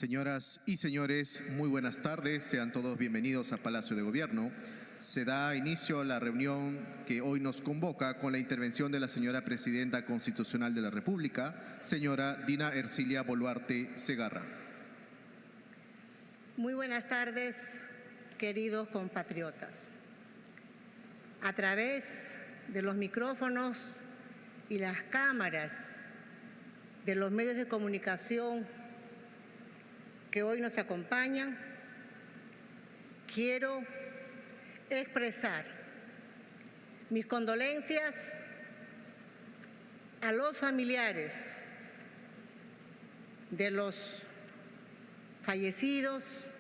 Señoras y señores, muy buenas tardes. Sean todos bienvenidos a Palacio de Gobierno. Se da inicio a la reunión que hoy nos convoca con la intervención de la señora Presidenta Constitucional de la República, señora Dina Ercilia Boluarte Segarra. Muy buenas tardes, queridos compatriotas. A través de los micrófonos y las cámaras de los medios de comunicación que hoy nos acompañan, quiero expresar mis condolencias a los familiares de los fallecidos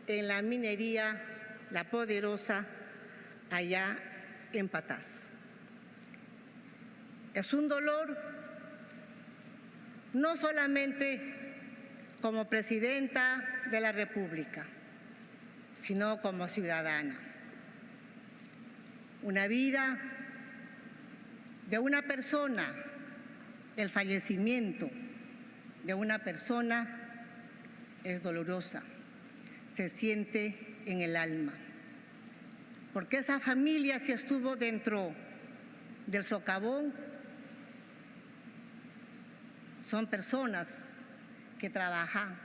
en la minería La Poderosa, allá en Patás. Es un dolor no solamente como presidenta de la República, sino como ciudadana. Una vida de una persona, el fallecimiento de una persona es dolorosa, se siente en el alma, porque esa familia, si estuvo dentro del socavón, son personas que trabajaban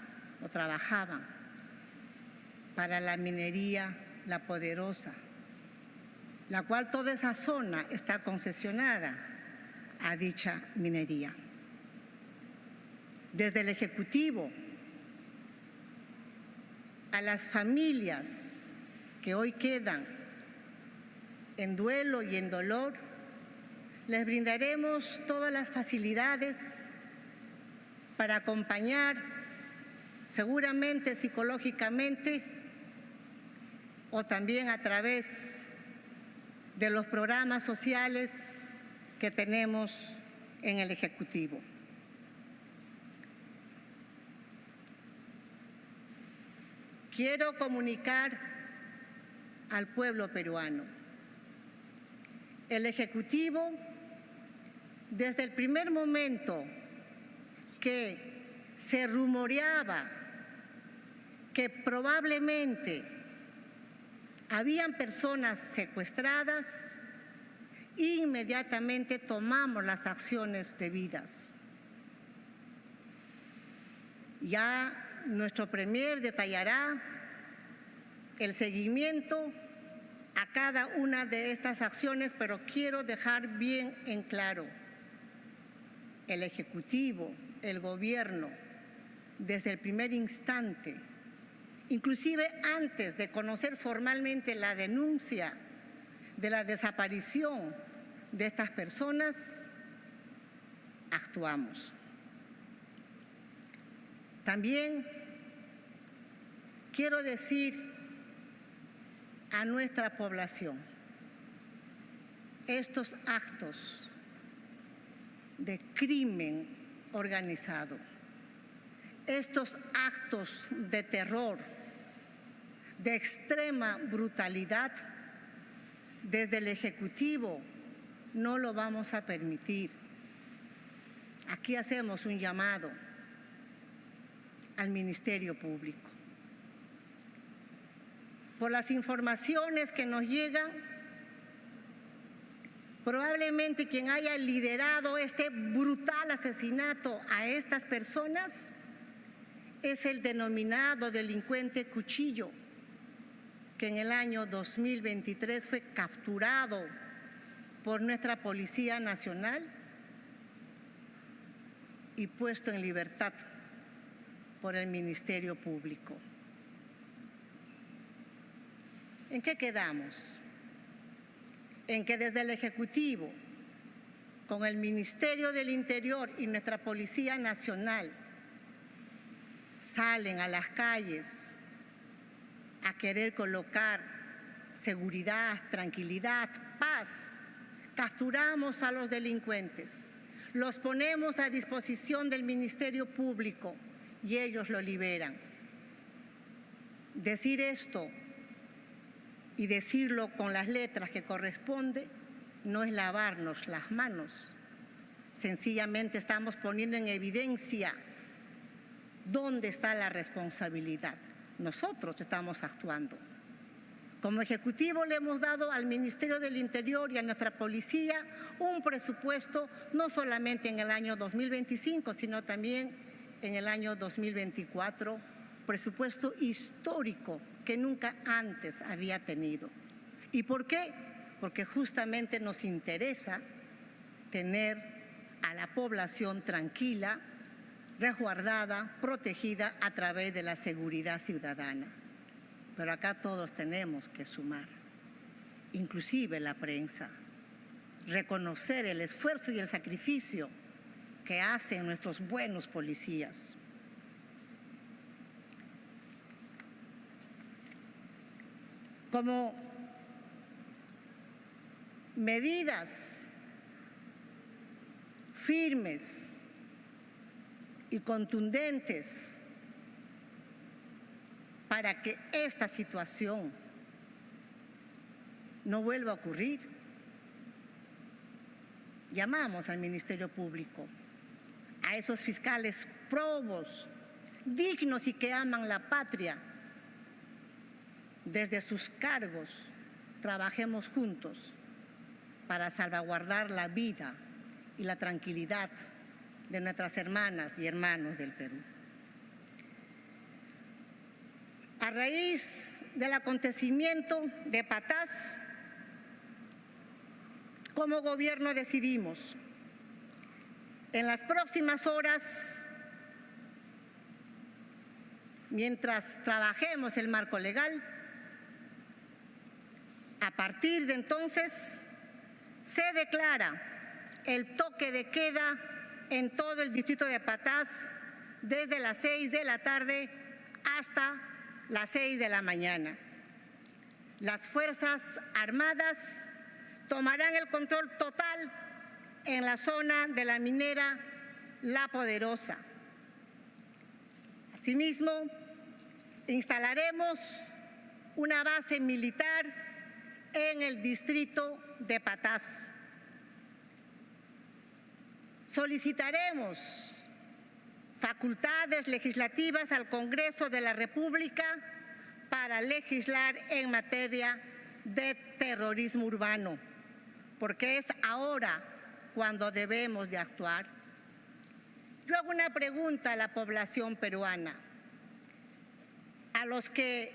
para la minería La Poderosa, la cual toda esa zona está concesionada a dicha minería. Desde el Ejecutivo, a las familias que hoy quedan en duelo y en dolor, les brindaremos todas las facilidades para acompañar, seguramente psicológicamente, o también a través de los programas sociales que tenemos en el Ejecutivo. Quiero comunicar al pueblo peruano. El Ejecutivo, desde el primer momento que se rumoreaba que probablemente habían personas secuestradas, inmediatamente tomamos las acciones debidas. Ya nuestro premier detallará el seguimiento a cada una de estas acciones, pero quiero dejar bien en claro: el Ejecutivo, el Gobierno, desde el primer instante, inclusive antes de conocer formalmente la denuncia de la desaparición de estas personas, actuamos. También quiero decir a nuestra población: estos actos de crimen organizado, estos actos de terror, de extrema brutalidad, desde el Ejecutivo no lo vamos a permitir. Aquí hacemos un llamado al Ministerio Público. Por las informaciones que nos llegan, probablemente quien haya liderado este brutal asesinato a estas personas es el denominado delincuente Cuchillo, que en el año 2023 fue capturado por nuestra Policía Nacional y puesto en libertad por el Ministerio Público. ¿En qué quedamos? En que desde el Ejecutivo, con el Ministerio del Interior y nuestra Policía Nacional, salen a las calles a querer colocar seguridad, tranquilidad, paz. Capturamos a los delincuentes, los ponemos a disposición del Ministerio Público y ellos lo liberan. Decir esto y decirlo con las letras que corresponde no es lavarnos las manos. Sencillamente estamos poniendo en evidencia ¿Dónde está la responsabilidad? Nosotros estamos actuando. Como Ejecutivo le hemos dado al Ministerio del Interior y a nuestra policía un presupuesto no solamente en el año 2025, sino también en el año 2024, presupuesto histórico que nunca antes había tenido. ¿Y por qué? Porque justamente nos interesa tener a la población tranquila, resguardada, protegida a través de la seguridad ciudadana. Pero acá todos tenemos que sumar, inclusive la prensa, reconocer el esfuerzo y el sacrificio que hacen nuestros buenos policías. Como medidas firmes y contundentes para que esta situación no vuelva a ocurrir, llamamos al Ministerio Público, a esos fiscales probos, dignos y que aman la patria, desde sus cargos, trabajemos juntos para salvaguardar la vida y la tranquilidad de nuestras hermanas y hermanos del Perú. A raíz del acontecimiento de Patás, como gobierno decidimos en las próximas horas, mientras trabajemos el marco legal, a partir de entonces se declara el toque de queda en todo el distrito de Patás desde las 6 de la tarde hasta las 6 de la mañana. Las Fuerzas Armadas tomarán el control total en la zona de la minera La Poderosa. Asimismo, instalaremos una base militar en el distrito de Patás. Solicitaremos facultades legislativas al Congreso de la República para legislar en materia de terrorismo urbano, porque es ahora cuando debemos de actuar. Yo hago una pregunta a la población peruana, a los que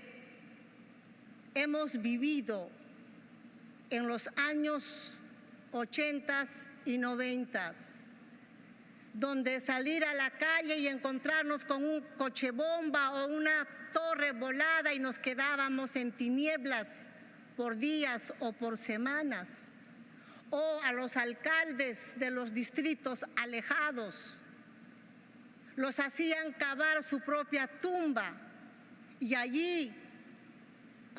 hemos vivido en los años 80 y 90, donde salir a la calle y encontrarnos con un coche bomba o una torre volada y nos quedábamos en tinieblas por días o por semanas, o a los alcaldes de los distritos alejados, los hacían cavar su propia tumba y allí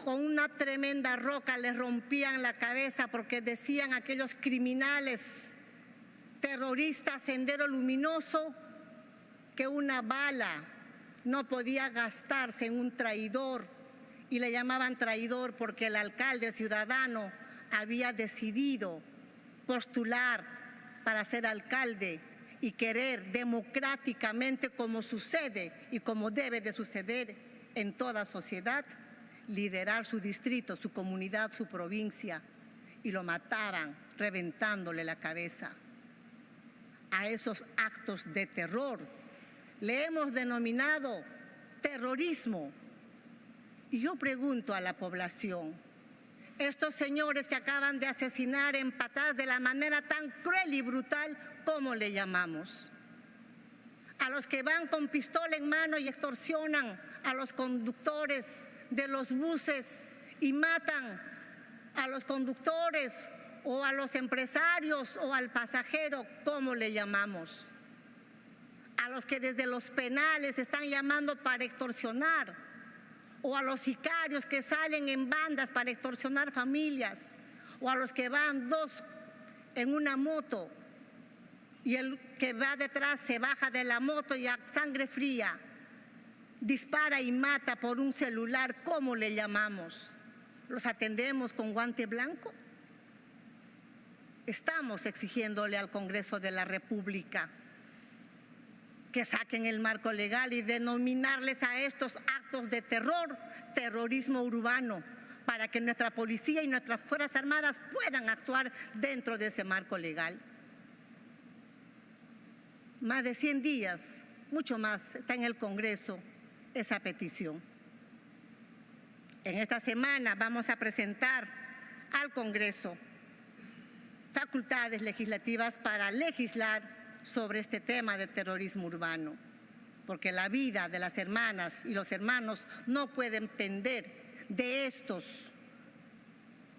con una tremenda roca les rompían la cabeza porque decían aquellos criminales terroristas Sendero Luminoso que una bala no podía gastarse en un traidor, y le llamaban traidor porque el alcalde ciudadano había decidido postular para ser alcalde y querer democráticamente, como sucede y como debe de suceder en toda sociedad, liderar su distrito, su comunidad, su provincia, y lo mataban reventándole la cabeza. A esos actos de terror le hemos denominado terrorismo. Y yo pregunto a la población, estos señores que acaban de asesinar en Patás de la manera tan cruel y brutal, ¿cómo le llamamos? A los que van con pistola en mano y extorsionan a los conductores de los buses y matan a los conductores o a los empresarios o al pasajero, ¿cómo le llamamos? A los que desde los penales están llamando para extorsionar, o a los sicarios que salen en bandas para extorsionar familias, o a los que van dos en una moto y el que va detrás se baja de la moto y a sangre fría dispara y mata por un celular, ¿cómo le llamamos? ¿Los atendemos con guante blanco? Estamos exigiéndole al Congreso de la República que saquen el marco legal y denominarles a estos actos de terror, terrorismo urbano, para que nuestra policía y nuestras Fuerzas Armadas puedan actuar dentro de ese marco legal. Más de 100 días, mucho más, está en el Congreso esa petición. En esta semana vamos a presentar al Congreso facultades legislativas para legislar sobre este tema de terrorismo urbano, porque la vida de las hermanas y los hermanos no pueden pender de estos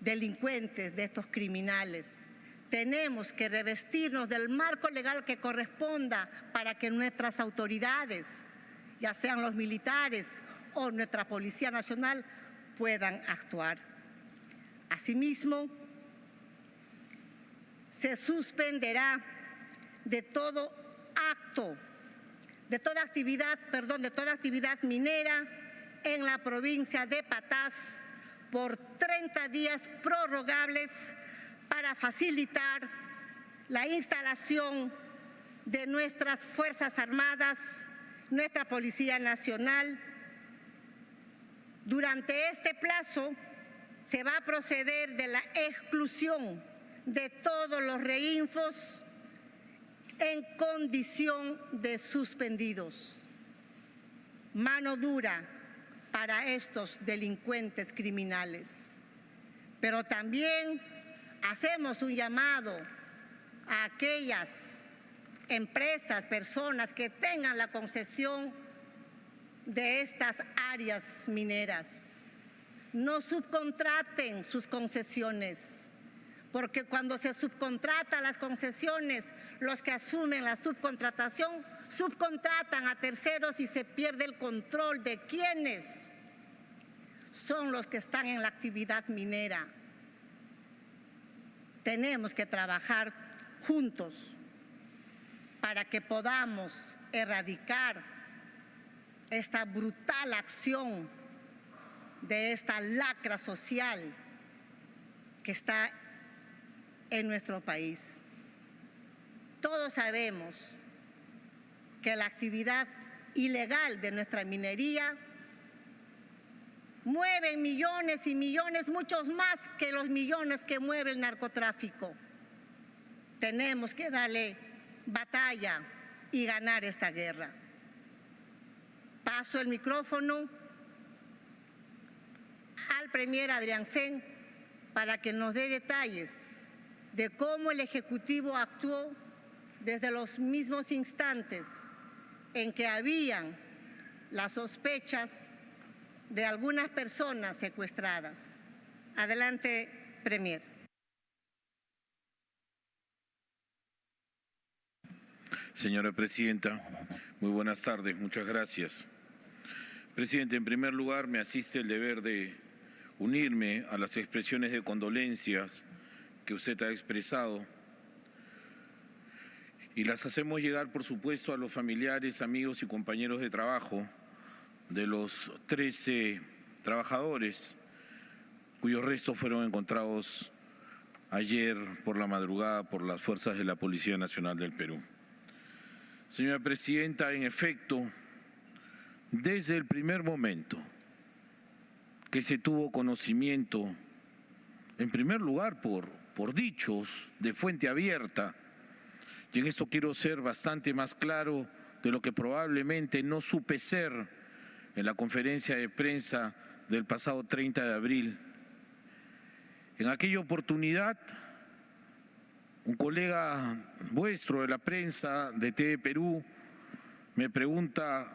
delincuentes, de estos criminales. Tenemos que revestirnos del marco legal que corresponda para que nuestras autoridades, ya sean los militares o nuestra Policía Nacional, puedan actuar. Asimismo, se suspenderá de toda actividad minera en la provincia de Patás por 30 días prorrogables para facilitar la instalación de nuestras Fuerzas Armadas, nuestra Policía Nacional. Durante este plazo se va a proceder de la exclusión de todos los reinfos en condición de suspendidos. Mano dura para estos delincuentes criminales. Pero también hacemos un llamado a aquellas empresas, personas que tengan la concesión de estas áreas mineras. No subcontraten sus concesiones, porque cuando se subcontrata las concesiones, los que asumen la subcontratación subcontratan a terceros y se pierde el control de quiénes son los que están en la actividad minera. Tenemos que trabajar juntos para que podamos erradicar esta brutal acción de esta lacra social que está en nuestro país. Todos sabemos que la actividad ilegal de nuestra minería mueve millones y millones, muchos más que los millones que mueve el narcotráfico. Tenemos que darle batalla y ganar esta guerra. Paso el micrófono al Premier Adrián Sen para que nos dé detalles de cómo el Ejecutivo actuó desde los mismos instantes en que habían las sospechas de algunas personas secuestradas. Adelante, Premier. Señora Presidenta, muy buenas tardes, muchas gracias. Presidente, en primer lugar me asiste el deber de unirme a las expresiones de condolencias que usted ha expresado y las hacemos llegar, por supuesto, a los familiares, amigos y compañeros de trabajo de los 13 trabajadores cuyos restos fueron encontrados ayer por la madrugada por las fuerzas de la Policía Nacional del Perú. Señora Presidenta, en efecto, desde el primer momento que se tuvo conocimiento, en primer lugar por dichos de fuente abierta, y en esto quiero ser bastante más claro de lo que probablemente no supe ser en la conferencia de prensa del pasado 30 de abril. En aquella oportunidad, un colega vuestro de la prensa de TV Perú me pregunta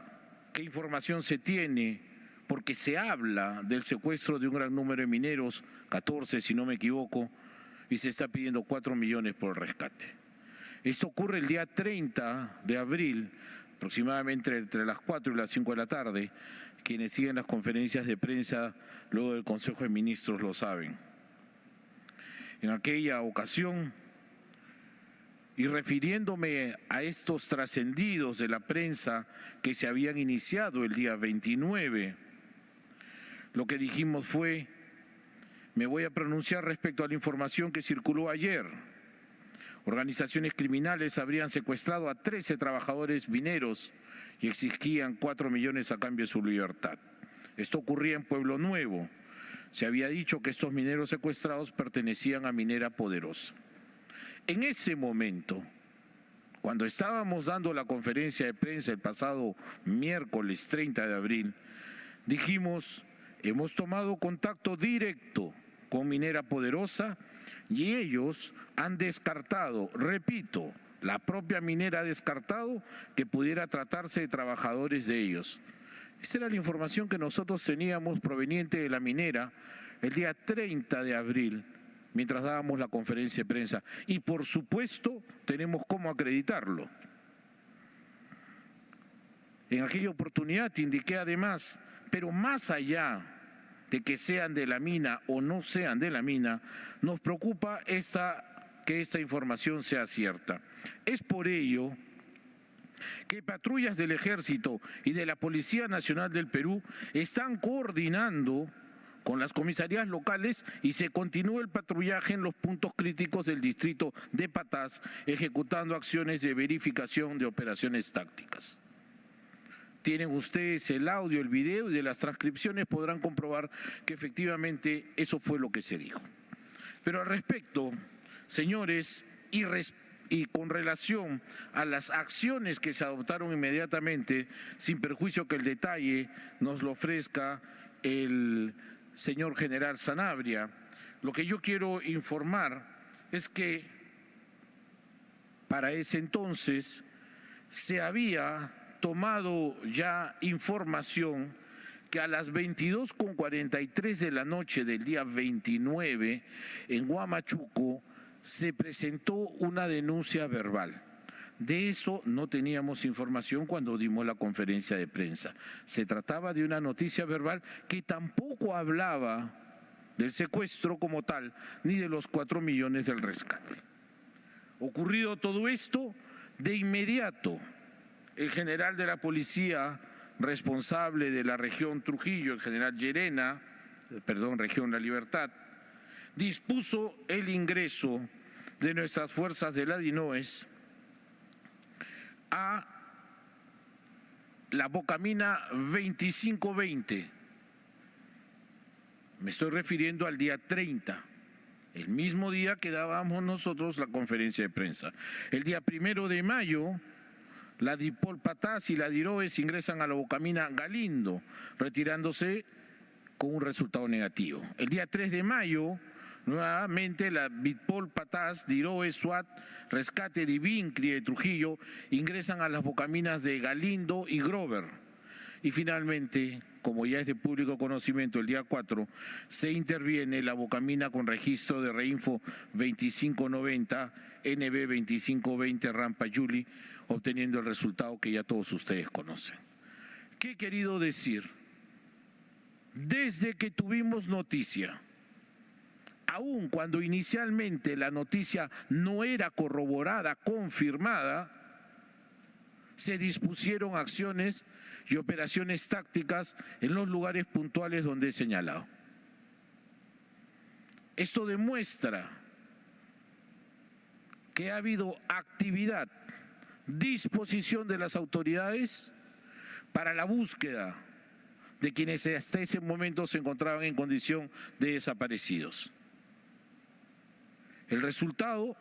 qué información se tiene, porque se habla del secuestro de un gran número de mineros, 14 si no me equivoco, y se está pidiendo 4 millones por el rescate. Esto ocurre el día 30 de abril, aproximadamente entre las 4 y las 5 de la tarde. Quienes siguen las conferencias de prensa luego del Consejo de Ministros lo saben. En aquella ocasión, y refiriéndome a estos trascendidos de la prensa que se habían iniciado el día 29, lo que dijimos fue: me voy a pronunciar respecto a la información que circuló ayer. organizaciones criminales habrían secuestrado a 13 trabajadores mineros y exigían 4 millones a cambio de su libertad. Esto ocurría en Pueblo Nuevo. Se había dicho que estos mineros secuestrados pertenecían a Minera Poderosa. En ese momento, cuando estábamos dando la conferencia de prensa el pasado miércoles 30 de abril, dijimos, hemos tomado contacto directo con Minera Poderosa y ellos han descartado, repito, la propia minera ha descartado que pudiera tratarse de trabajadores de ellos. Esa era la información que nosotros teníamos proveniente de la minera el día 30 de abril, mientras dábamos la conferencia de prensa. Y por supuesto tenemos cómo acreditarlo. En aquella oportunidad te indiqué además, pero más allá de que sean de la mina o no sean de la mina, nos preocupa que esta información sea cierta. Es por ello que patrullas del Ejército y de la Policía Nacional del Perú están coordinando con las comisarías locales y se continúa el patrullaje en los puntos críticos del distrito de Patás, ejecutando acciones de verificación de operaciones tácticas. Tienen ustedes el audio, el video y de las transcripciones podrán comprobar que efectivamente eso fue lo que se dijo. Pero al respecto, señores, y con relación a las acciones que se adoptaron inmediatamente, sin perjuicio que el detalle nos lo ofrezca el señor general Sanabria, lo que yo quiero informar es que para ese entonces se había tomado ya información que a las 22:43 de la noche del día 29 en Huamachuco se presentó una denuncia verbal. De eso no teníamos información cuando dimos la conferencia de prensa. Se trataba de una noticia verbal que tampoco hablaba del secuestro como tal, ni de los 4 millones del rescate. Ocurrido todo esto, de inmediato, el general de la policía responsable de la región Trujillo, el general región La Libertad, dispuso el ingreso de nuestras fuerzas de la DINOES a la Bocamina 2520. Me estoy refiriendo al día 30, el mismo día que dábamos nosotros la conferencia de prensa. El día 1 de mayo, la Dipol Patás y la DIROES ingresan a la Bocamina Galindo, retirándose con un resultado negativo. El día 3 de mayo, nuevamente la Dipol Patás, DIROES, SWAT, Rescate de Vincri de Trujillo ingresan a las Bocaminas de Galindo y Grover. Y finalmente, como ya es de público conocimiento, el día 4 se interviene la Bocamina con registro de Reinfo 2590, NB 2520, Rampa Yuli, obteniendo el resultado que ya todos ustedes conocen. ¿Qué he querido decir? Desde que tuvimos noticia, aun cuando inicialmente la noticia no era corroborada, confirmada, se dispusieron acciones y operaciones tácticas en los lugares puntuales donde he señalado. Esto demuestra que ha habido actividad, disposición de las autoridades para la búsqueda de quienes hasta ese momento se encontraban en condición de desaparecidos. El resultado,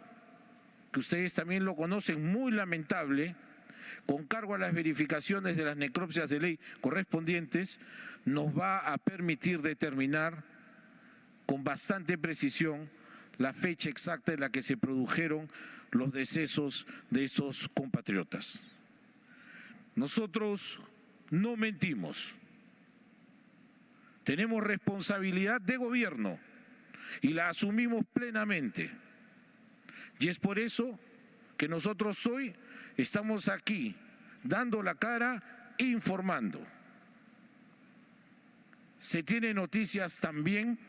que ustedes también lo conocen, muy lamentable, con cargo a las verificaciones de las necropsias de ley correspondientes, nos va a permitir determinar con bastante precisión la fecha exacta en la que se produjeron los decesos de estos compatriotas. Nosotros no mentimos. Tenemos responsabilidad de gobierno y la asumimos plenamente. Y es por eso que nosotros hoy estamos aquí dando la cara, informando. Se tiene noticias también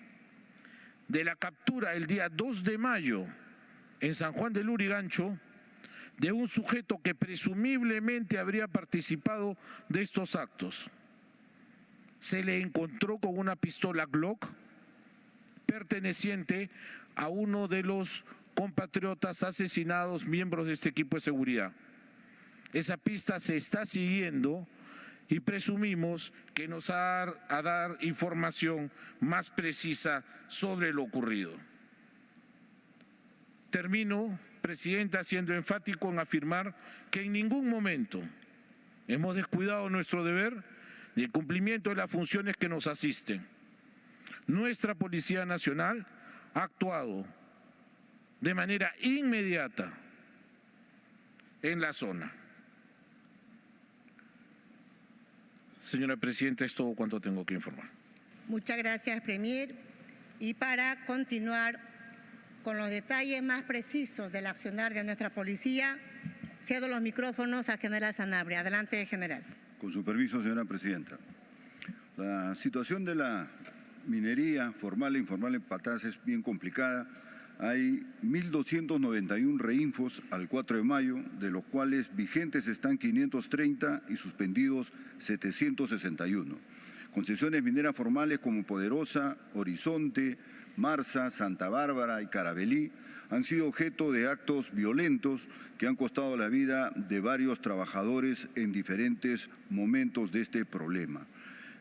de la captura el día 2 de mayo en San Juan del Lurigancho de un sujeto que presumiblemente habría participado de estos actos. Se le encontró con una pistola Glock perteneciente a uno de los compatriotas asesinados, miembros de este equipo de seguridad. Esa pista se está siguiendo y presumimos que nos va a dar información más precisa sobre lo ocurrido. Termino, Presidenta, siendo enfático en afirmar que en ningún momento hemos descuidado nuestro deber ni el cumplimiento de las funciones que nos asisten. Nuestra Policía Nacional ha actuado de manera inmediata en la zona. Señora Presidenta, es todo cuanto tengo que informar. Muchas gracias, Premier. Y para continuar con los detalles más precisos del accionar de nuestra policía, cedo los micrófonos al general Sanabria. Adelante, general. Con su permiso, señora Presidenta. La situación de la minería formal e informal en Patás es bien complicada. Hay 1.291 reinfos al 4 de mayo, de los cuales vigentes están 530 y suspendidos 761. Concesiones mineras formales como Poderosa, Horizonte, Marsa, Santa Bárbara y Carabelí han sido objeto de actos violentos que han costado la vida de varios trabajadores en diferentes momentos de este problema.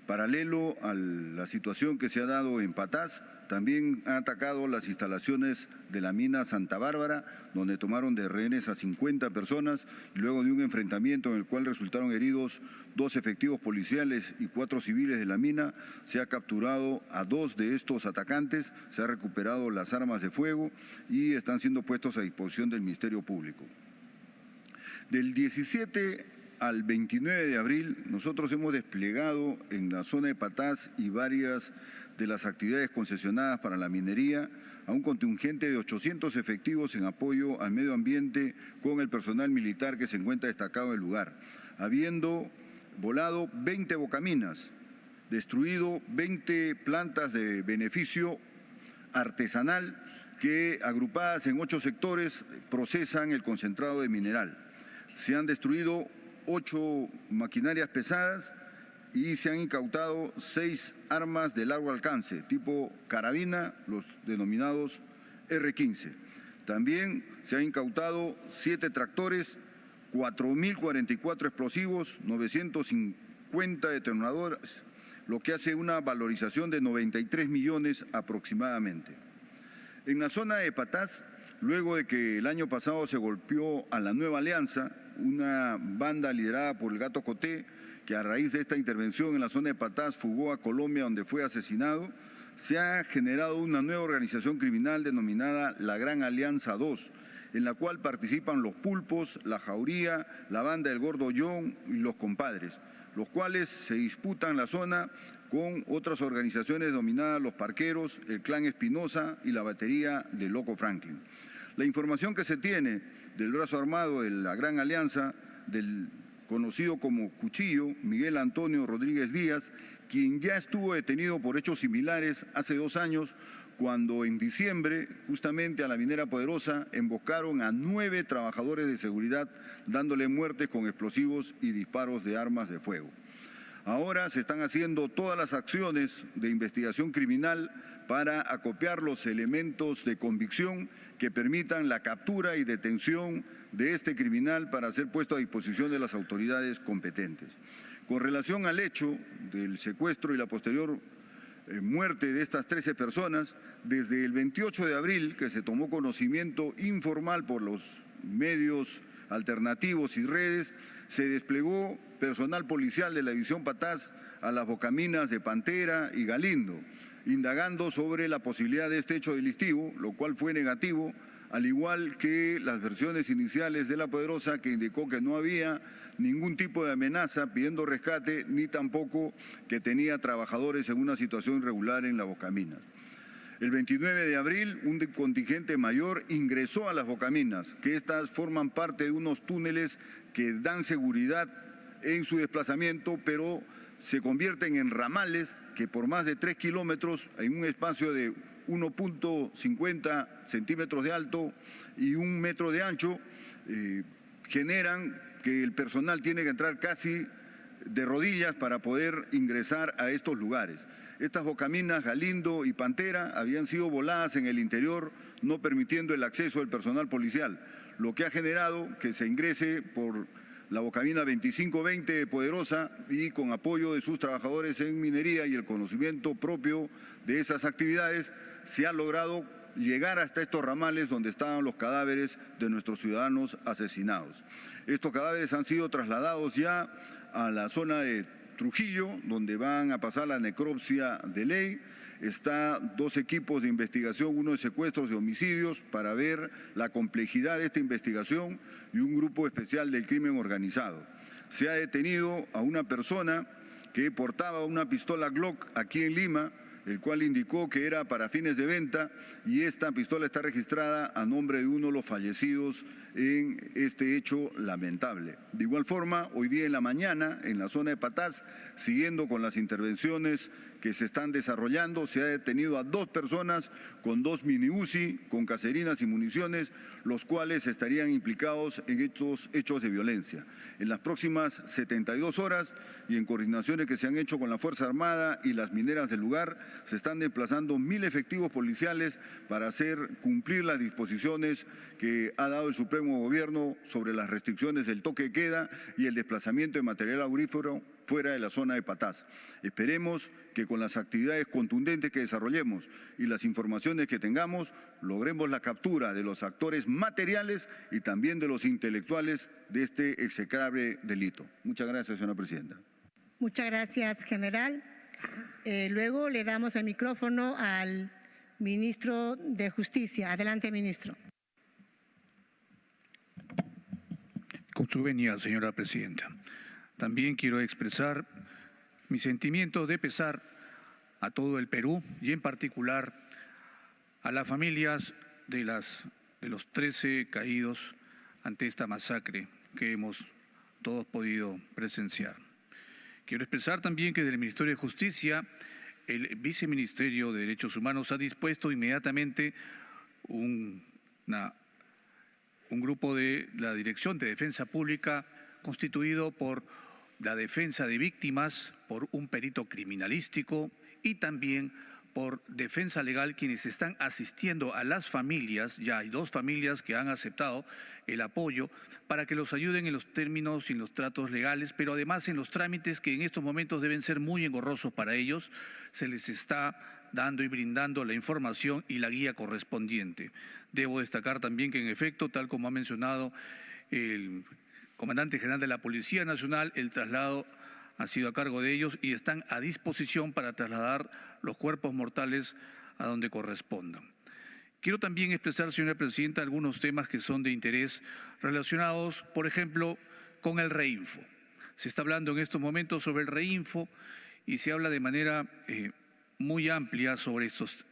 Paralelo a la situación que se ha dado en Patás, también han atacado las instalaciones de la mina Santa Bárbara, donde tomaron de rehenes a 50 personas, y luego de un enfrentamiento en el cual resultaron heridos 2 efectivos policiales y 4 civiles de la mina, se ha capturado a 2 de estos atacantes, se han recuperado las armas de fuego y están siendo puestos a disposición del Ministerio Público. Del 17 al 29 de abril, nosotros hemos desplegado en la zona de Patás y varias de las actividades concesionadas para la minería a un contingente de 800 efectivos en apoyo al medio ambiente con el personal militar que se encuentra destacado en el lugar, habiendo volado 20 bocaminas, destruido 20 plantas de beneficio artesanal que, agrupadas en 8 sectores, procesan el concentrado de mineral. Se han destruido 8 maquinarias pesadas y se han incautado 6 armas de largo alcance, tipo carabina, los denominados R15. También se han incautado 7 tractores, 4.044 explosivos, 950 detonadores, lo que hace una valorización de 93 millones aproximadamente. En la zona de Patás, luego de que el año pasado se golpeó a la Nueva Alianza, una banda liderada por el Gato Coté, que a raíz de esta intervención en la zona de Patás fugó a Colombia, donde fue asesinado, se ha generado una nueva organización criminal denominada la Gran Alianza 2, en la cual participan los Pulpos, la Jauría, la banda del Gordo John y los Compadres, los cuales se disputan la zona con otras organizaciones denominadas los Parqueros, el Clan Espinosa y la batería de Loco Franklin. La información que se tiene del brazo armado de la Gran Alianza, del conocido como Cuchillo, Miguel Antonio Rodríguez Díaz, quien ya estuvo detenido por hechos similares hace 2 años, cuando en diciembre, justamente a la minera Poderosa, emboscaron a 9 trabajadores de seguridad, dándole muerte con explosivos y disparos de armas de fuego. Ahora se están haciendo todas las acciones de investigación criminal para acopiar los elementos de convicción que permitan la captura y detención de este criminal para ser puesto a disposición de las autoridades competentes. Con relación al hecho del secuestro y la posterior muerte de estas 13 personas, desde el 28 de abril, que se tomó conocimiento informal por los medios alternativos y redes, se desplegó personal policial de la División Patás a las bocaminas de Pantera y Galindo, indagando sobre la posibilidad de este hecho delictivo, lo cual fue negativo, al igual que las versiones iniciales de la Poderosa, que indicó que no había ningún tipo de amenaza pidiendo rescate, ni tampoco que tenía trabajadores en una situación irregular en la bocamina. El 29 de abril, un contingente mayor ingresó a las bocaminas, que estas forman parte de unos túneles que dan seguridad en su desplazamiento, pero se convierten en ramales que por más de 3 kilómetros, en un espacio de 1.50 centímetros de alto y 1 metro de ancho, generan que el personal tiene que entrar casi de rodillas para poder ingresar a estos lugares. Estas bocaminas Galindo y Pantera habían sido voladas en el interior, no permitiendo el acceso del personal policial, lo que ha generado que se ingrese por la bocamina 2520 de Poderosa y con apoyo de sus trabajadores en minería y el conocimiento propio de esas actividades, se ha logrado llegar hasta estos ramales donde estaban los cadáveres de nuestros ciudadanos asesinados. Estos cadáveres han sido trasladados ya a la zona de Trujillo, donde van a pasar la necropsia de ley. Está 2 equipos de investigación, uno de secuestros y homicidios, para ver la complejidad de esta investigación, y un grupo especial del crimen organizado. Se ha detenido a una persona que portaba una pistola Glock aquí en Lima, el cual indicó que era para fines de venta, y esta pistola está registrada a nombre de uno de los fallecidos en este hecho lamentable. De igual forma, hoy día en la mañana, en la zona de Patás, siguiendo con las intervenciones que se están desarrollando, se ha detenido a 2 personas con 2 mini Uzi, con caserinas y municiones, los cuales estarían implicados en estos hechos de violencia. En las próximas 72 horas, y en coordinaciones que se han hecho con la Fuerza Armada y las mineras del lugar, se están desplazando 1000 efectivos policiales para hacer cumplir las disposiciones que ha dado el Supremo Gobierno sobre las restricciones del toque de queda y el desplazamiento de material aurífero fuera de la zona de Patás. Esperemos que con las actividades contundentes que desarrollemos y las informaciones que tengamos, logremos la captura de los actores materiales y también de los intelectuales de este execrable delito. Muchas gracias, señora presidenta. Muchas gracias, general. Luego le damos el micrófono al ministro de Justicia. Adelante, ministro. Con su venia, señora presidenta. También quiero expresar mi sentimiento de pesar a todo el Perú y en particular a las familias de los 13 caídos ante esta masacre que hemos todos podido presenciar. Quiero expresar también que desde el Ministerio de Justicia, el Viceministerio de Derechos Humanos ha dispuesto inmediatamente un grupo de la Dirección de Defensa Pública constituido por la defensa de víctimas, por un perito criminalístico y también por defensa legal, quienes están asistiendo a las familias. Ya hay 2 familias que han aceptado el apoyo para que los ayuden en los términos y en los tratos legales, pero además en los trámites que en estos momentos deben ser muy engorrosos para ellos. Se les está dando y brindando la información y la guía correspondiente. Debo destacar también que en efecto, tal como ha mencionado el comandante general de la Policía Nacional, el traslado ha sido a cargo de ellos y están a disposición para trasladar los cuerpos mortales a donde correspondan. Quiero también expresar, señora presidenta, algunos temas que son de interés relacionados, por ejemplo, con el Reinfo. Se está hablando en estos momentos sobre el Reinfo y se habla de manera muy amplia sobre estos.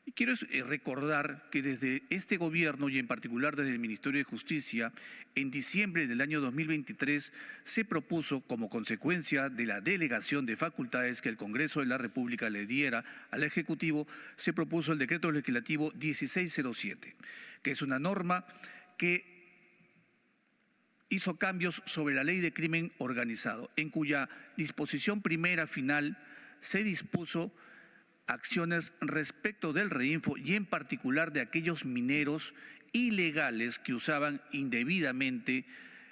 Y quiero recordar que desde este gobierno y en particular desde el Ministerio de Justicia, en diciembre del año 2023 se propuso, como consecuencia de la delegación de facultades que el Congreso de la República le diera al Ejecutivo, se propuso el decreto legislativo 1607, que es una norma que hizo cambios sobre la ley de crimen organizado, en cuya disposición primera final se dispuso acciones respecto del Reinfo y en particular de aquellos mineros ilegales que usaban indebidamente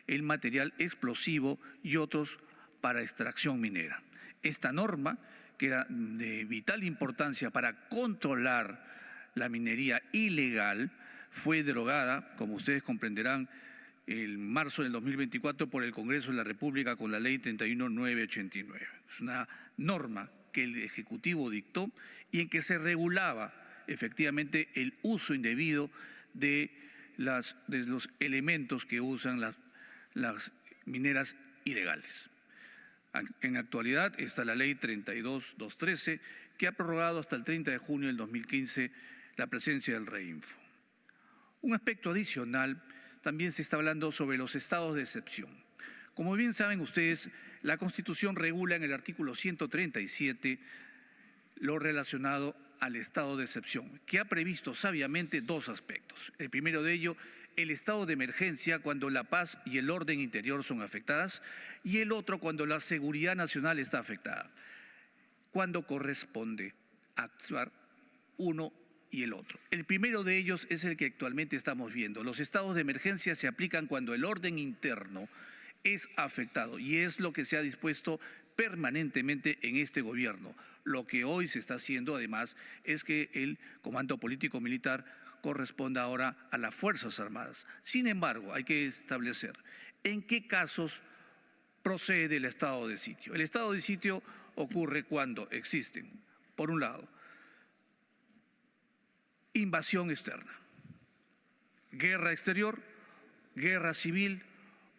el material explosivo y otros para extracción minera. Esta norma, que era de vital importancia para controlar la minería ilegal, fue derogada, como ustedes comprenderán, en marzo del 2024 por el Congreso de la República con la Ley 31989. Es una norma que el Ejecutivo dictó y en que se regulaba efectivamente el uso indebido de los elementos que usan las mineras ilegales. En la actualidad está la Ley 32213, que ha prorrogado hasta el 30 de junio del 2015 la presencia del Reinfo. Un aspecto adicional, también se está hablando sobre los estados de excepción. Como bien saben ustedes, la Constitución regula en el artículo 137 lo relacionado al estado de excepción, que ha previsto sabiamente 2 aspectos. El primero de ello, el estado de emergencia cuando la paz y el orden interior son afectadas, y el otro cuando la seguridad nacional está afectada. cuando corresponde actuar uno y el otro. El primero de ellos es el que actualmente estamos viendo. Los estados de emergencia se aplican cuando el orden interno es afectado y es lo que se ha dispuesto permanentemente en este gobierno. Lo que hoy se está haciendo, además, es que el comando político militar corresponda ahora a las Fuerzas Armadas. Sin embargo, hay que establecer en qué casos procede el estado de sitio. El estado de sitio ocurre cuando existen, por un lado, invasión externa, guerra exterior, guerra civil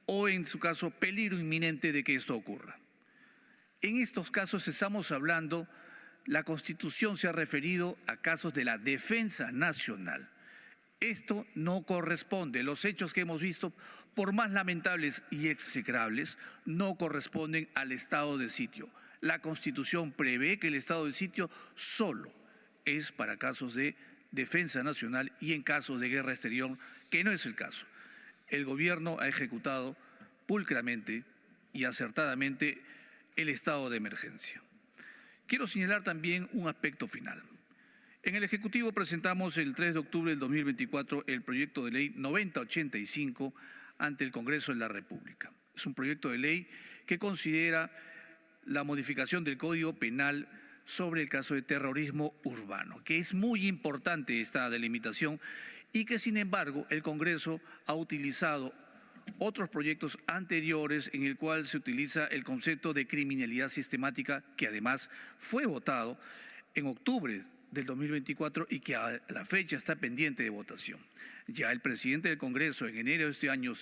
o, en su caso, peligro inminente de que esto ocurra. En estos casos estamos hablando, la Constitución se ha referido a casos de la defensa nacional. Esto no corresponde. Los hechos que hemos visto, por más lamentables y execrables, no corresponden al estado de sitio. La Constitución prevé que el estado de sitio solo es para casos de defensa nacional y en casos de guerra exterior, que no es el caso. El gobierno ha ejecutado pulcramente y acertadamente el estado de emergencia. Quiero señalar también un aspecto final. En el Ejecutivo presentamos el 3 de octubre del 2024 el proyecto de ley 9085 ante el Congreso de la República. Es un proyecto de ley que considera la modificación del Código Penal sobre el caso de terrorismo urbano, que es muy importante esta delimitación y que, sin embargo, el Congreso ha utilizado otros proyectos anteriores en el cual se utiliza el concepto de criminalidad sistemática, que además fue votado en octubre del 2024 y que a la fecha está pendiente de votación. Ya el presidente del Congreso en enero de este año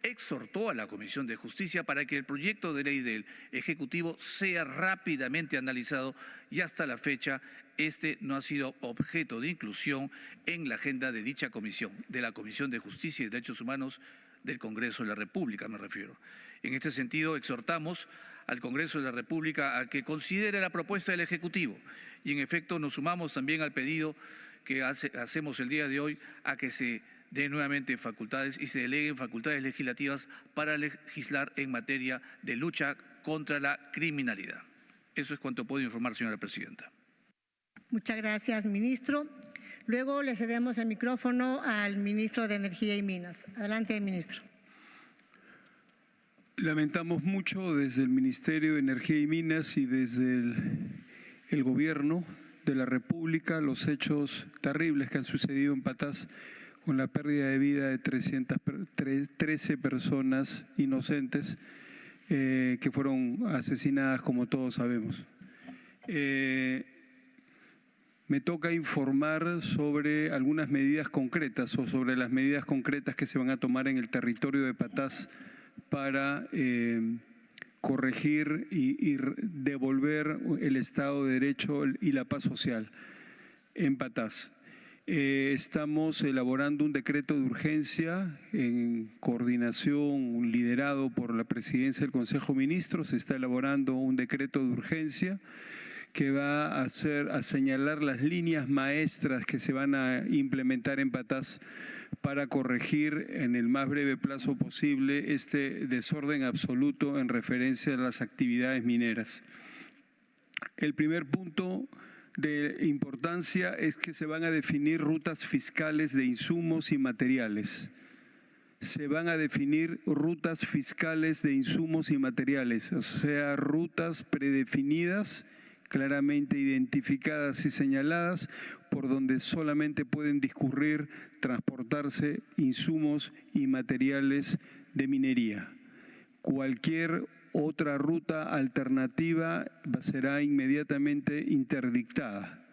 exhortó a la Comisión de Justicia para que el proyecto de ley del Ejecutivo sea rápidamente analizado y hasta la fecha este no ha sido objeto de inclusión en la agenda de dicha comisión, de la Comisión de Justicia y Derechos Humanos del Congreso de la República, me refiero. En este sentido, exhortamos al Congreso de la República a que considere la propuesta del Ejecutivo y, en efecto, nos sumamos también al pedido que hacemos el día de hoy a que se den nuevamente facultades y se deleguen facultades legislativas para legislar en materia de lucha contra la criminalidad. Eso es cuanto puedo informar, señora presidenta. Muchas gracias, ministro. Luego le cedemos el micrófono al ministro de Energía y Minas. Adelante, ministro. Lamentamos mucho desde el Ministerio de Energía y Minas y desde el Gobierno de la República los hechos terribles que han sucedido en Patás con la pérdida de vida de 13 personas inocentes que fueron asesinadas, como todos sabemos. Me toca informar sobre algunas medidas concretas o sobre las medidas concretas que se van a tomar en el territorio de Patás para corregir y devolver el Estado de Derecho y la paz social en Patás. Estamos elaborando un decreto de urgencia en coordinación, liderado por la Presidencia del Consejo de Ministros. Se está elaborando un decreto de urgencia que va a señalar las líneas maestras que se van a implementar en Patás para corregir en el más breve plazo posible este desorden absoluto en referencia a las actividades mineras. El primer punto de importancia es que se van a definir rutas fiscales de insumos y materiales. Se van a definir rutas fiscales de insumos y materiales, o sea, rutas predefinidas, claramente identificadas y señaladas, por donde solamente pueden discurrir, transportarse insumos y materiales de minería. Cualquier otra ruta alternativa será inmediatamente interdictada.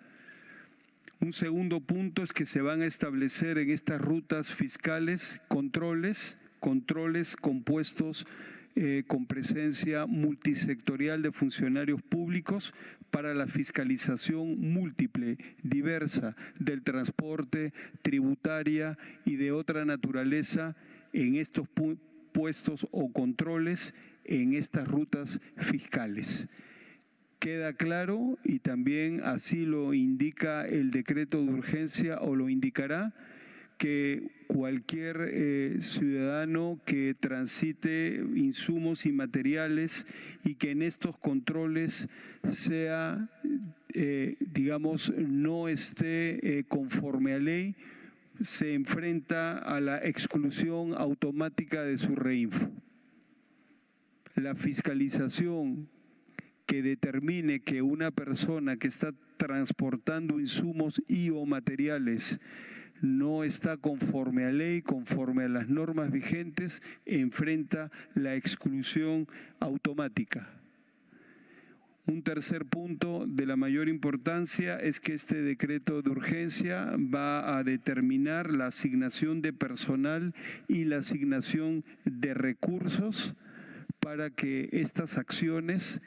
Un segundo punto es que se van a establecer en estas rutas fiscales controles compuestos con presencia multisectorial de funcionarios públicos para la fiscalización múltiple, diversa, del transporte, tributaria y de otra naturaleza en estos puestos o controles en estas rutas fiscales. Queda claro, y también así lo indica el decreto de urgencia o lo indicará, que cualquier ciudadano que transite insumos y materiales y que en estos controles sea, digamos, no esté conforme a ley, se enfrenta a la exclusión automática de su reinfo. La fiscalización que determine que una persona que está transportando insumos y o materiales no está conforme a ley, conforme a las normas vigentes, enfrenta la exclusión automática. Un tercer punto de la mayor importancia es que este decreto de urgencia va a determinar la asignación de personal y la asignación de recursos para que estas acciones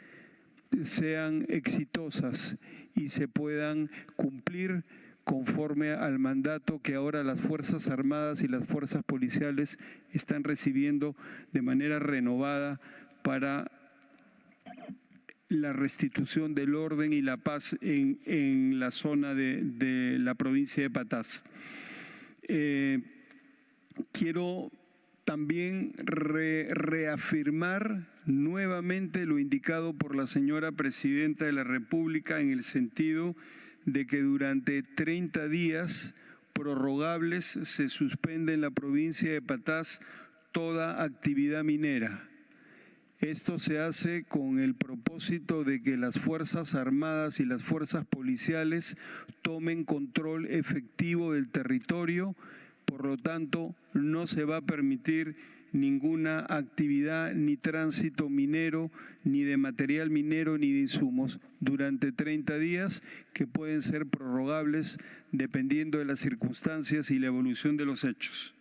sean exitosas y se puedan cumplir conforme al mandato que ahora las Fuerzas Armadas y las Fuerzas Policiales están recibiendo de manera renovada para la restitución del orden y la paz en la zona de la provincia de Patás. Quiero también reafirmar nuevamente lo indicado por la señora Presidenta de la República en el sentido de que durante 30 días prorrogables se suspende en la provincia de Patás toda actividad minera. Esto se hace con el propósito de que las Fuerzas Armadas y las Fuerzas Policiales tomen control efectivo del territorio. Por lo tanto, no se va a permitir ninguna actividad ni tránsito minero, ni de material minero, ni de insumos durante 30 días que pueden ser prorrogables dependiendo de las circunstancias y la evolución de los hechos.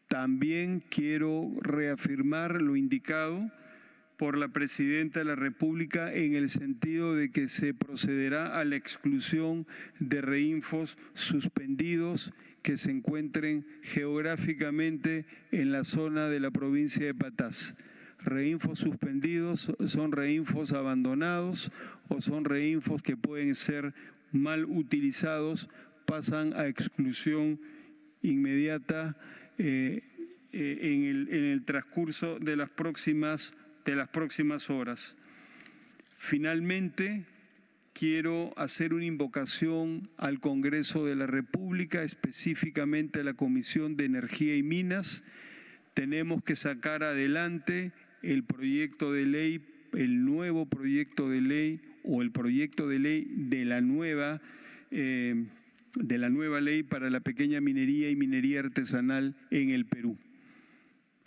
También quiero reafirmar lo indicado por la Presidenta de la República en el sentido de que se procederá a la exclusión de reinfos suspendidos que se encuentren geográficamente en la zona de la provincia de Patás. Reinfos suspendidos son reinfos abandonados o son reinfos que pueden ser mal utilizados, pasan a exclusión inmediata en el transcurso de las próximas horas. Finalmente, quiero hacer una invocación al Congreso de la República, específicamente a la Comisión de Energía y Minas. Tenemos que sacar adelante el proyecto de ley, el nuevo proyecto de ley o el proyecto de ley de la nueva ley para la pequeña minería y minería artesanal en el Perú.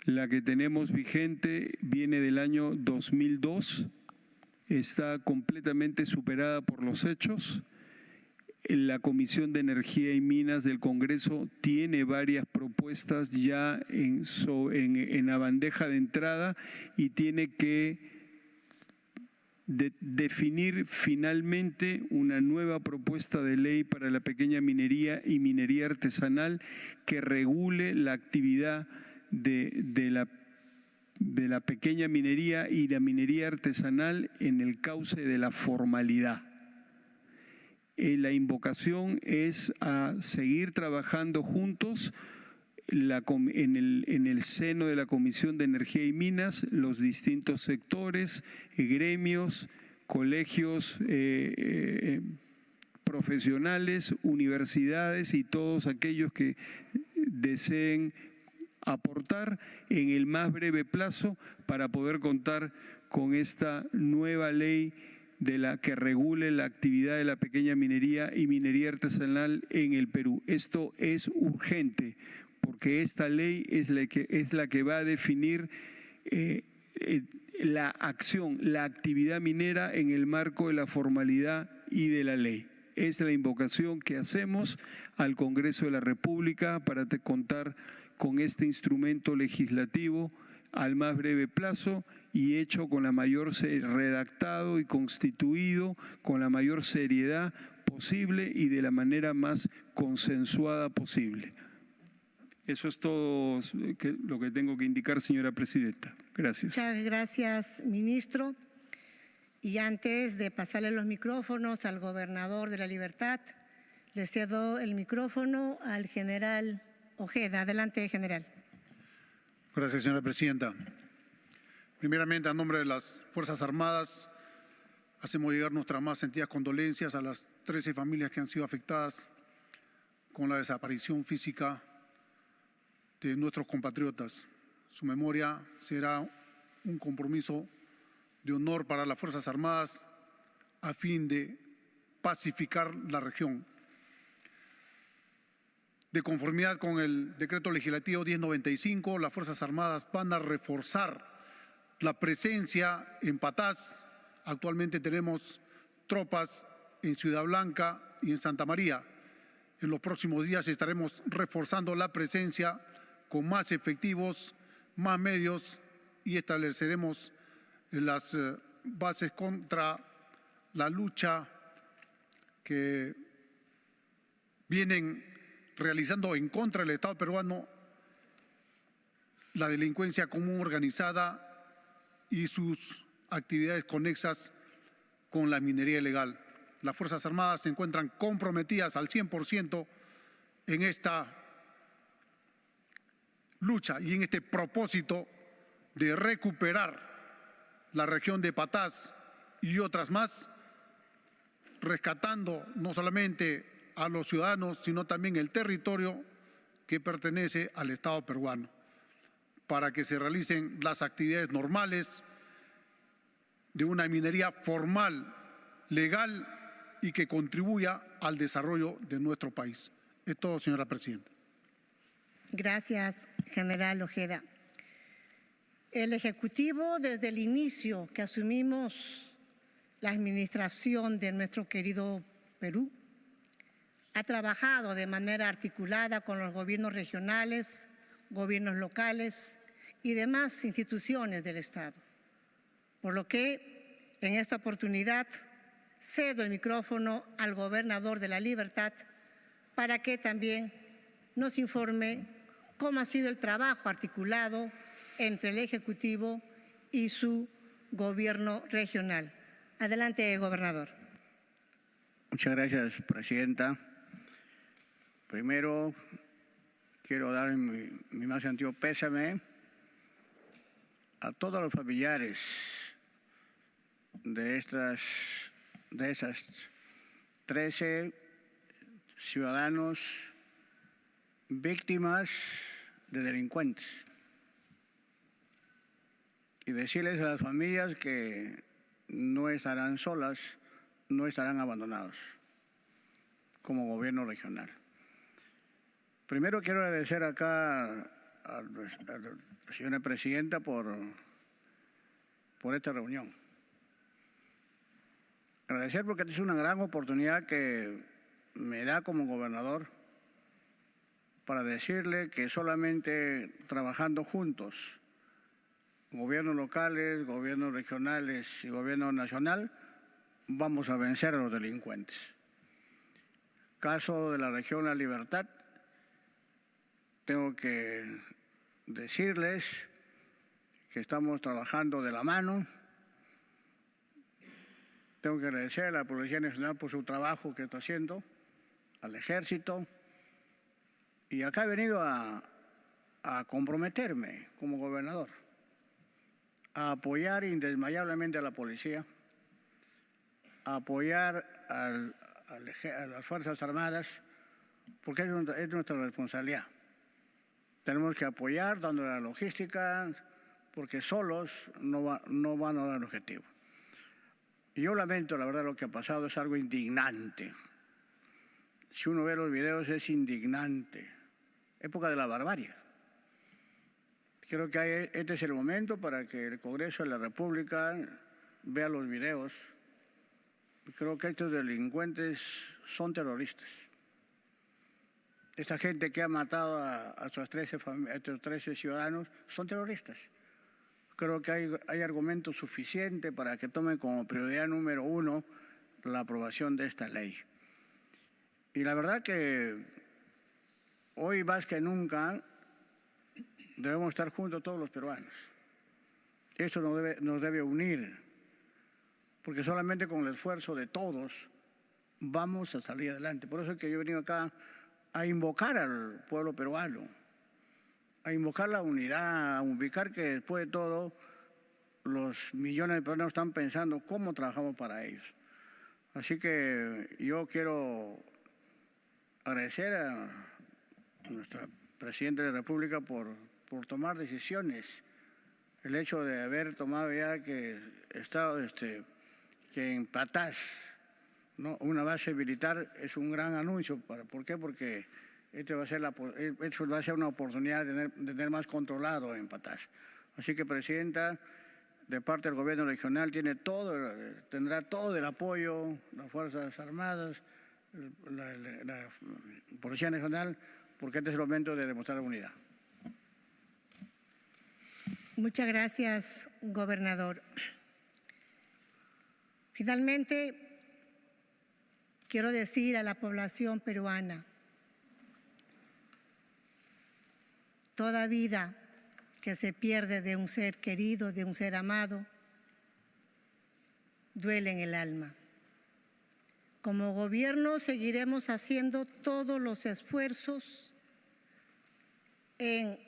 La que tenemos vigente viene del año 2002, está completamente superada por los hechos. La Comisión de Energía y Minas del Congreso tiene varias propuestas ya en la bandeja de entrada y tiene que definir finalmente una nueva propuesta de ley para la pequeña minería y minería artesanal que regule la actividad de la pequeña minería y la minería artesanal en el cauce de la formalidad. La invocación es a seguir trabajando juntos en el seno de la Comisión de Energía y Minas, los distintos sectores, gremios, colegios profesionales, universidades y todos aquellos que deseen aportar en el más breve plazo para poder contar con esta nueva ley que regule la actividad de la pequeña minería y minería artesanal en el Perú. Esto es urgente porque esta ley es la que va a definir la acción, la actividad minera en el marco de la formalidad y de la ley. Es la invocación que hacemos al Congreso de la República para contar con este instrumento legislativo al más breve plazo y hecho con la mayor redactado y constituido con la mayor seriedad posible y de la manera más consensuada posible. Eso es todo lo que tengo que indicar, señora Presidenta. Gracias. Muchas gracias, ministro. Y antes de pasarle los micrófonos al gobernador de La Libertad, le cedo el micrófono al general Ojeda. Adelante, general. Gracias, señora presidenta. Primeramente, a nombre de las Fuerzas Armadas, hacemos llegar nuestras más sentidas condolencias a las 13 familias que han sido afectadas con la desaparición física de nuestros compatriotas. Su memoria será un compromiso de honor para las Fuerzas Armadas a fin de pacificar la región. De conformidad con el decreto legislativo 1095, las Fuerzas Armadas van a reforzar la presencia en Patás. Actualmente tenemos tropas en Ciudad Blanca y en Santa María. En los próximos días estaremos reforzando la presencia con más efectivos, más medios y estableceremos las bases contra la lucha que vienen realizando en contra del Estado peruano la delincuencia común organizada y sus actividades conexas con la minería ilegal. Las Fuerzas Armadas se encuentran comprometidas al 100% en esta lucha y en este propósito de recuperar la región de Patás y otras más, rescatando no solamente a los ciudadanos, sino también el territorio que pertenece al Estado peruano, para que se realicen las actividades normales de una minería formal, legal y que contribuya al desarrollo de nuestro país. Es todo, señora presidenta. Gracias, general Ojeda. El Ejecutivo, desde el inicio que asumimos la administración de nuestro querido Perú, ha trabajado de manera articulada con los gobiernos regionales, gobiernos locales y demás instituciones del Estado. Por lo que, en esta oportunidad, cedo el micrófono al gobernador de La Libertad para que también nos informe cómo ha sido el trabajo articulado entre el Ejecutivo y su gobierno regional. Adelante, gobernador. Muchas gracias, presidenta. Primero, quiero dar mi más sentido pésame a todos los familiares de esas 13 ciudadanos víctimas de delincuentes. Y decirles a las familias que no estarán solas, no estarán abandonados como gobierno regional. Primero quiero agradecer acá a la señora presidenta por esta reunión. Agradecer porque esta es una gran oportunidad que me da como gobernador para decirle que solamente trabajando juntos, gobiernos locales, gobiernos regionales y gobierno nacional, vamos a vencer a los delincuentes. Caso de la región La Libertad, tengo que decirles que estamos trabajando de la mano. Tengo que agradecer a la Policía Nacional por su trabajo que está haciendo, al Ejército. Y acá he venido a comprometerme como gobernador, a apoyar indesmayablemente a la policía, a apoyar a las Fuerzas Armadas, porque es nuestra responsabilidad. Tenemos que apoyar dando la logística, porque solos no van a dar el objetivo. Y yo lamento, la verdad, lo que ha pasado es algo indignante. Si uno ve los videos es indignante. Época de la barbarie. Creo que este es el momento para que el Congreso de la República vea los videos. Creo que estos delincuentes son terroristas. Esta gente que ha matado a estos 13 ciudadanos son terroristas. Creo que hay argumentos suficientes para que tomen como prioridad número 1 la aprobación de esta ley. Y la verdad que hoy más que nunca debemos estar juntos todos los peruanos. Eso nos debe unir, porque solamente con el esfuerzo de todos vamos a salir adelante. Por eso es que yo he venido acá a invocar al pueblo peruano, a invocar la unidad, a ubicar que después de todo los millones de peruanos están pensando cómo trabajamos para ellos. Así que yo quiero agradecer a nuestra Presidenta de la República por tomar decisiones. El hecho de haber tomado ya que en Patás, ¿no?, una base militar es un gran anuncio. ¿Por qué? Porque esto va a ser una oportunidad de tener más controlado en Patás. Así que, Presidenta, de parte del Gobierno regional tendrá todo el apoyo, las Fuerzas Armadas, la Policía Nacional, porque este es el momento de demostrar la unidad. Muchas gracias, gobernador. Finalmente, quiero decir a la población peruana, toda vida que se pierde de un ser querido, de un ser amado, duele en el alma. Como gobierno seguiremos haciendo todos los esfuerzos en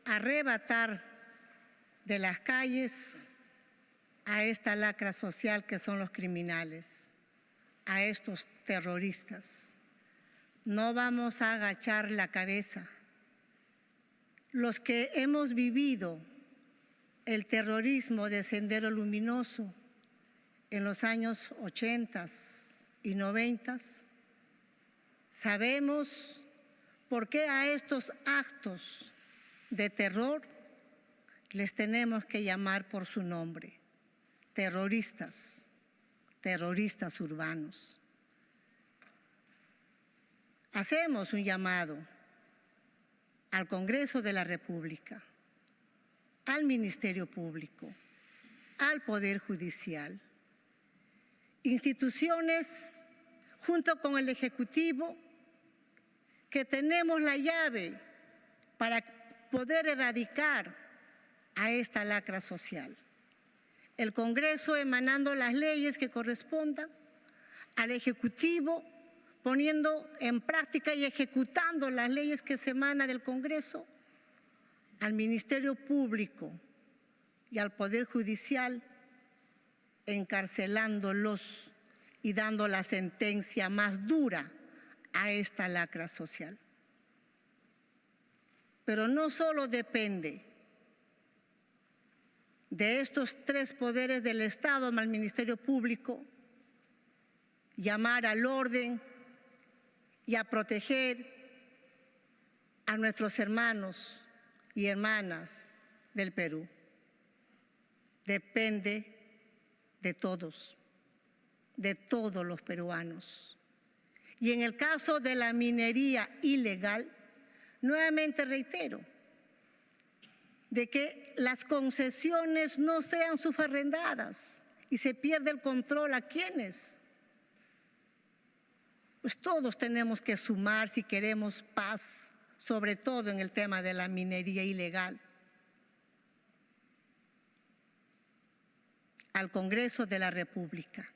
arrebatar de las calles a esta lacra social que son los criminales, a estos terroristas. No vamos a agachar la cabeza. Los que hemos vivido el terrorismo de Sendero Luminoso en los años 80 y 90, sabemos por qué a estos actos de terror les tenemos que llamar por su nombre: terroristas, terroristas urbanos. Hacemos un llamado al Congreso de la República, al Ministerio Público, al Poder Judicial, instituciones junto con el Ejecutivo, que tenemos la llave para poder erradicar a esta lacra social. El Congreso emanando las leyes que correspondan, al Ejecutivo poniendo en práctica y ejecutando las leyes que se emanan del Congreso, al Ministerio Público y al Poder Judicial encarcelándolos y dando la sentencia más dura a esta lacra social. Pero no solo depende de estos tres poderes del Estado más el Ministerio Público llamar al orden y a proteger a nuestros hermanos y hermanas del Perú. Depende de todos los peruanos. Y en el caso de la minería ilegal, nuevamente reitero, de que las concesiones no sean subarrendadas y se pierde el control. ¿A quiénes? Pues todos tenemos que sumar si queremos paz, sobre todo en el tema de la minería ilegal. Al Congreso de la República.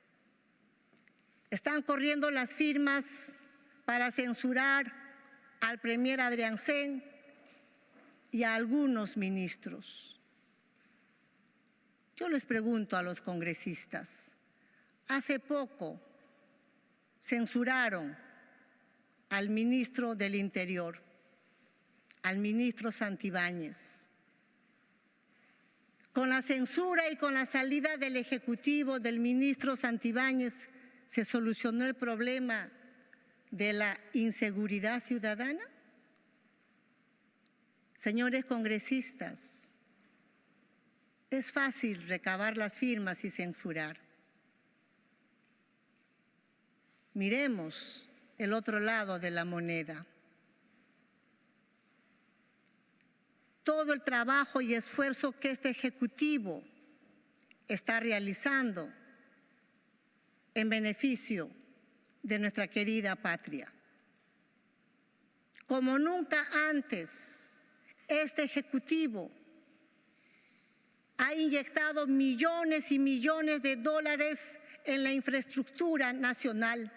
Están corriendo las firmas para censurar al premier Adriancén y a algunos ministros. Yo les pregunto a los congresistas, hace poco censuraron al ministro del Interior, al ministro Santibáñez. Con la censura y con la salida del Ejecutivo del ministro Santibáñez, ¿se solucionó el problema de la inseguridad ciudadana? Señores congresistas, es fácil recabar las firmas y censurar. Miremos el otro lado de la moneda. Todo el trabajo y esfuerzo que este Ejecutivo está realizando en beneficio de nuestra querida patria. Como nunca antes, este Ejecutivo ha inyectado millones y millones de dólares en la infraestructura nacional,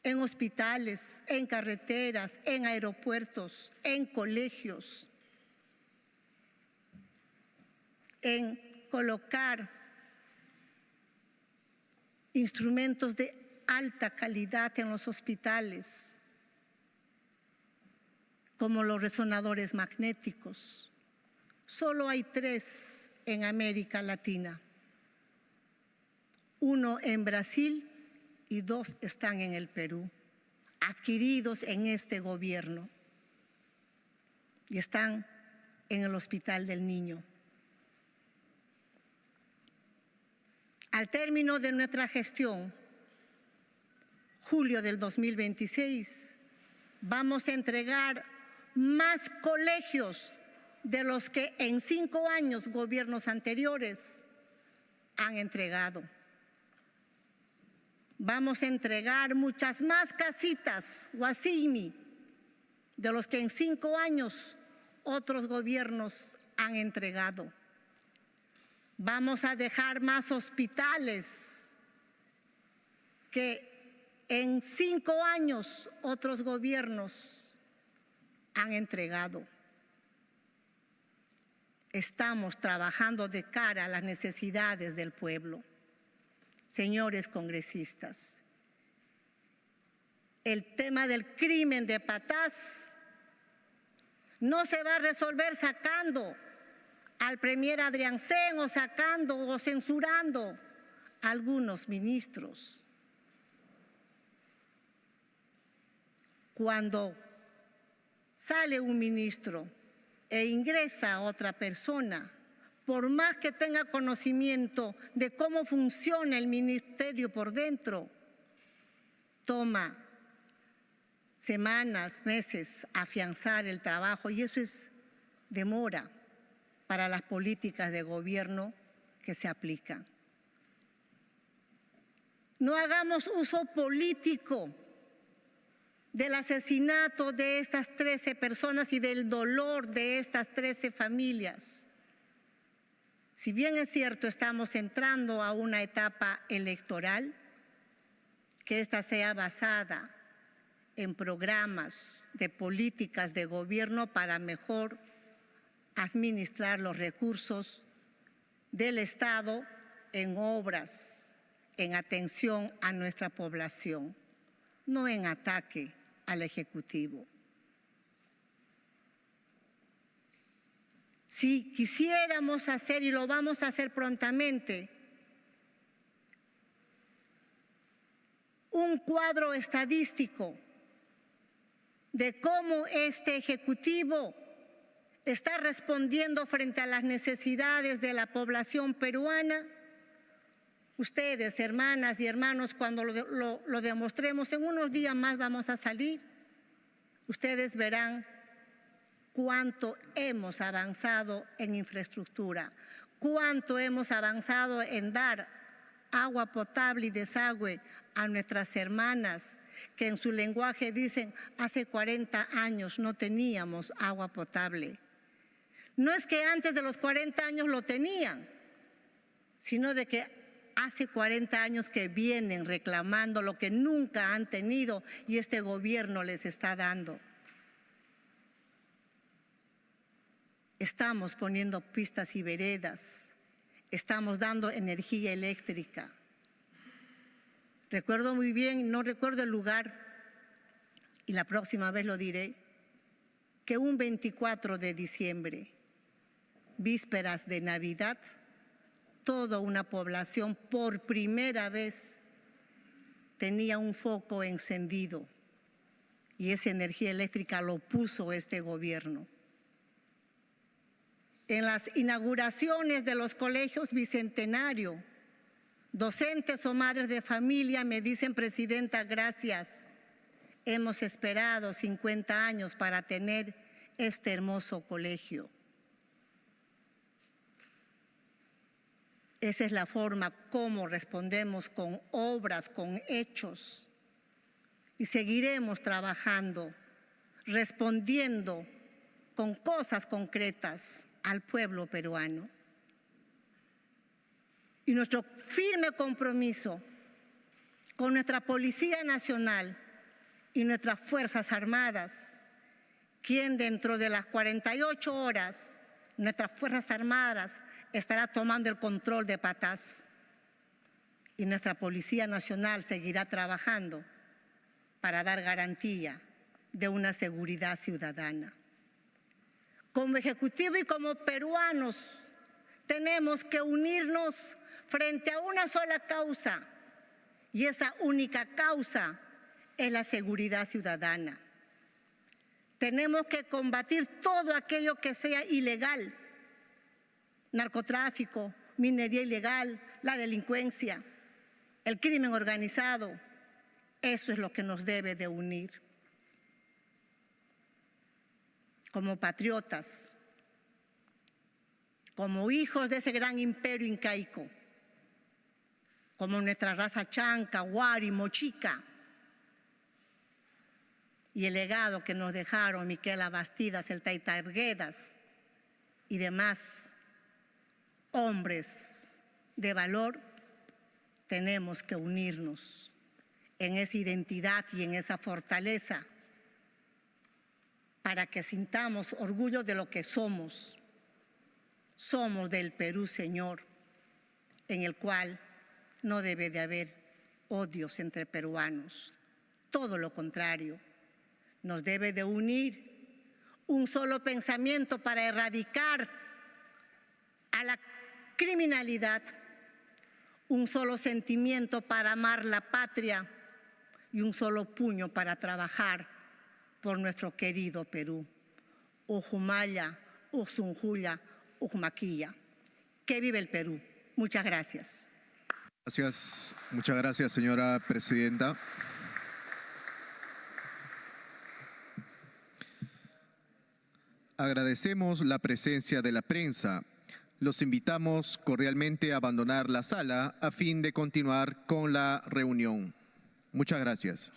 en hospitales, en carreteras, en aeropuertos, en colegios, en colocar instrumentos de alta calidad en los hospitales, como los resonadores magnéticos. Solo hay 3 en América Latina. 1 en Brasil y 2 están en el Perú, adquiridos en este gobierno, y están en el Hospital del Niño. Al término de nuestra gestión, julio del 2026, vamos a entregar más colegios de los que en 5 años gobiernos anteriores han entregado. Vamos a entregar muchas más casitas, Guasimi, de los que en 5 años otros gobiernos han entregado. Vamos a dejar más hospitales que en 5 años otros gobiernos han entregado. Estamos trabajando de cara a las necesidades del pueblo. Señores congresistas, el tema del crimen de Patás no se va a resolver sacando al premier Adriansen o sacando o censurando a algunos ministros. Cuando sale un ministro e ingresa otra persona, por más que tenga conocimiento de cómo funciona el ministerio por dentro, toma semanas, meses afianzar el trabajo, y eso es demora para las políticas de gobierno que se aplican. No hagamos uso político del asesinato de estas 13 personas y del dolor de estas 13 familias. Si bien es cierto, estamos entrando a una etapa electoral, que ésta sea basada en programas de políticas de gobierno para mejor administrar los recursos del Estado en obras, en atención a nuestra población, no en ataque al Ejecutivo. Si quisiéramos hacer, y lo vamos a hacer prontamente, un cuadro estadístico de cómo este Ejecutivo está respondiendo frente a las necesidades de la población peruana, ustedes, hermanas y hermanos, cuando lo demostremos, en unos días más vamos a salir, ustedes verán cuánto hemos avanzado en infraestructura, cuánto hemos avanzado en dar agua potable y desagüe a nuestras hermanas, que en su lenguaje dicen, hace 40 años no teníamos agua potable. No es que antes de los 40 años lo tenían, sino de que hace 40 años que vienen reclamando lo que nunca han tenido y este gobierno les está dando. Estamos poniendo pistas y veredas, estamos dando energía eléctrica. Recuerdo muy bien, no recuerdo el lugar, y la próxima vez lo diré, que un 24 de diciembre, vísperas de Navidad, toda una población por primera vez tenía un foco encendido y esa energía eléctrica lo puso este gobierno. En las inauguraciones de los colegios bicentenario, docentes o madres de familia me dicen, presidenta, gracias, hemos esperado 50 años para tener este hermoso colegio. Esa es la forma como respondemos, con obras, con hechos. Y seguiremos trabajando, respondiendo con cosas concretas al pueblo peruano. Y nuestro firme compromiso con nuestra Policía Nacional y nuestras Fuerzas Armadas, quien dentro de las 48 horas nuestras Fuerzas Armadas estará tomando el control de Patás y nuestra Policía Nacional seguirá trabajando para dar garantía de una seguridad ciudadana. Como Ejecutivo y como peruanos tenemos que unirnos frente a una sola causa, y esa única causa es la seguridad ciudadana. Tenemos que combatir todo aquello que sea ilegal, narcotráfico, minería ilegal, la delincuencia, el crimen organizado. Eso es lo que nos debe de unir. Como patriotas, como hijos de ese gran imperio incaico, como nuestra raza chanca, huari, mochica, y el legado que nos dejaron Miquela Bastidas, el Taita Arguedas y demás hombres de valor, tenemos que unirnos en esa identidad y en esa fortaleza para que sintamos orgullo de lo que somos. Somos del Perú, Señor, en el cual no debe de haber odios entre peruanos. Todo lo contrario, nos debe de unir un solo pensamiento para erradicar a la criminalidad, un solo sentimiento para amar la patria y un solo puño para trabajar por nuestro querido Perú. Ujumaya, Usunjuya, Ujmaquilla. Que vive el Perú. Muchas gracias. Muchas gracias, señora presidenta. Agradecemos la presencia de la prensa. Los invitamos cordialmente a abandonar la sala a fin de continuar con la reunión. Muchas gracias.